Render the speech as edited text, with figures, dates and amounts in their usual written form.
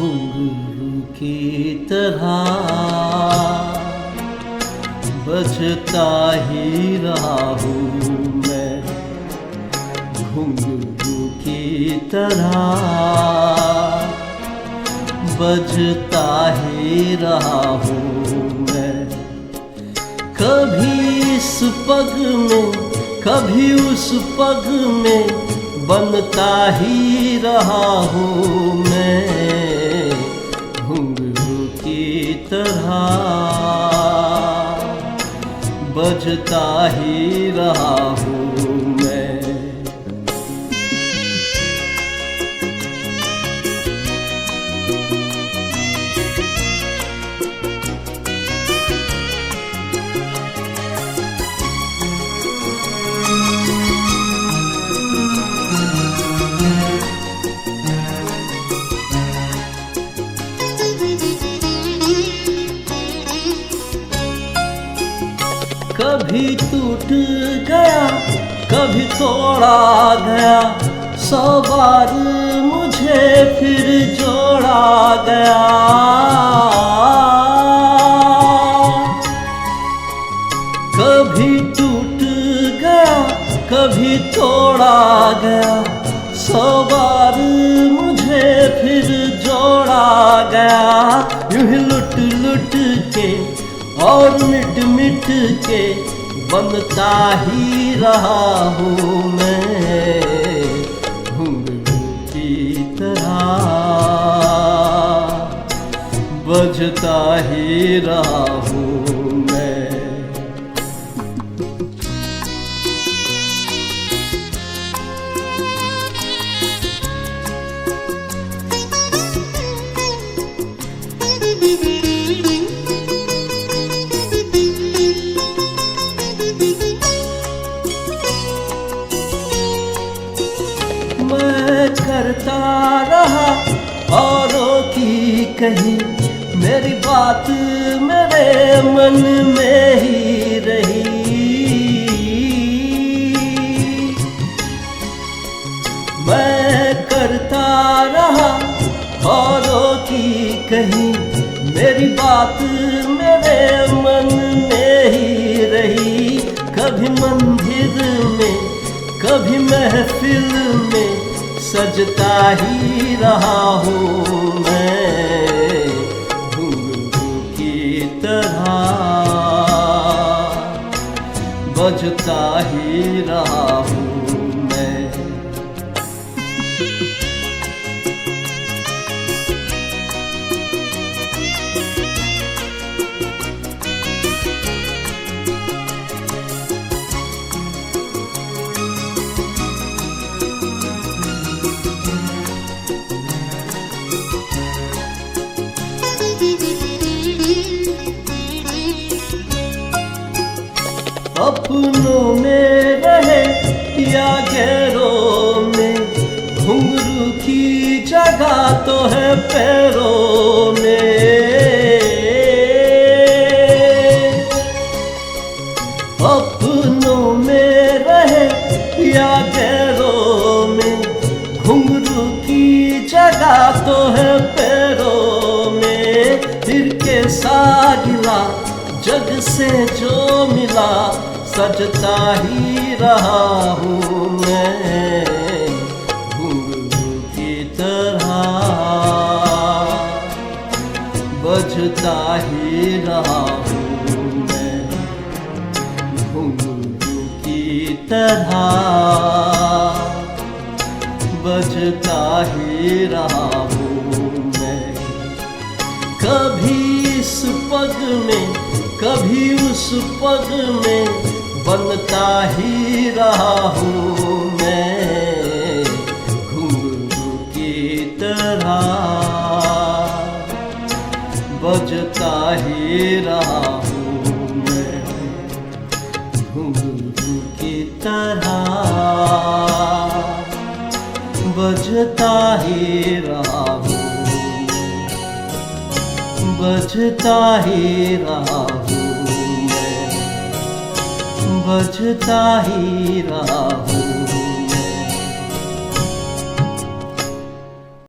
घुंघरू की तरह बजता ही रहा हूँ मैं, घुंघरू की तरह बजता ही रहा हूँ मैं। कभी इस पग में कभी उस पग में बनता ही रहा हूँ मैं, घुंघरू की तरह बजता ही रहा हूँ मैं। कभी टूट गया कभी तोड़ा गया, 100 बार मुझे फिर जोड़ा गया। कभी टूट गया कभी तोड़ा गया, 100 बार मुझे फिर जोड़ा गया। यूं ही लुट लुट के और मिट मिट के बनता ही रहा हूँ मैं, घुंघरू की तरह बजता ही रहा हूँ मैं। मैं करता रहा औरों की कही, मेरी बात मेरे मन में ही रही। मैं करता रहा औरों की कही, मेरी बात मेरे मन में ही रही। कभी मंदिर में कभी महफिल में सजता ही रहा हूँ मैं, घुंघरू की तरह बजता ही रहा हूँ मैं। अपनों में रहे या गैरों में, घुंघरू की जगह तो है पैरों में। अपनों में रहे या गैरों में, घुंघरू की जगह तो है पैरों में। फिर के सागिला जग से जो मिला सजता ही रहा हूँ मैं, घुंघरू की तरह बजता ही रहा हूँ मैं, घुंघरू की तरह बजता ही रहा हूँ मैं। कभी इस पग में कभी उस पग में बनता ही रहा हूँ मैं, घुंघरू की तरह बजता ही रहा हूँ मैं, घुंघरू की तरह बजता ही रहा हूँ, बजता ही रहा हूँ मैं, बजता ही रहा हूँ।